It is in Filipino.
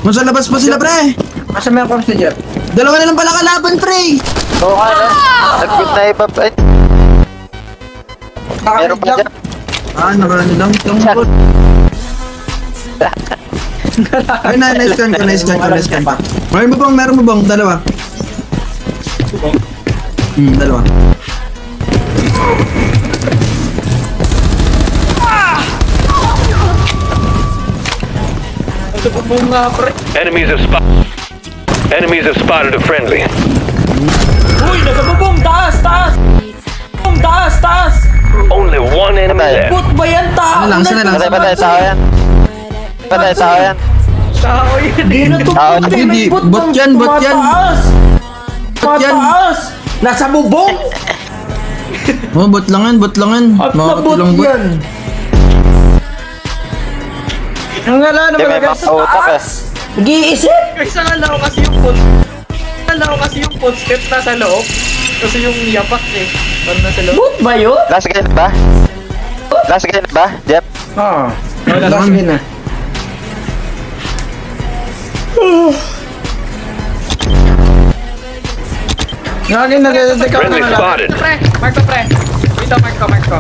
Nasa labas pa sila, pre. Asa may corpse ni Jeff? Dalawa na lang pala kalaban, pre. Oo nga no. Nag-good na iba pa. Meron pa dyan. Nakarani lang. Ay, nice gun ko, nice gun ko, nice gun ko. Meron mo bang? Dalawa. Dalawa. Enemies have spotted a friendly. Uy, nagabubong! Taas! Taas! Taas! Taas! Only one enemy left. Bot ba yan? Tao Ano lang, sana lang. Patay, tao yan. Patay, tao yan. Tao yun. Hindi na to Tao, bot eh. hindi. May bot Bot bang yan, bot yan. tumataas. Bot yan. Tumataas! Nasa bubong! Oh, bot lang yan, bot lang yan. At Mga nabot katulang bot. yan! Ang ngala Hindi, naman may agad sa makautak eh. taas. Nag-iisip! Isa nga lang kasi yung footstep nasa loob. Kasi yung yapak eh. Parang nasa loob. Bot ba yun? Last guy na ba? Last guy na ba, Jeff? Oo. Wala na sige na. Naging nag-detect ako Friendly na lang. spotted. Pre, mark ko pre. Dito, mark ko.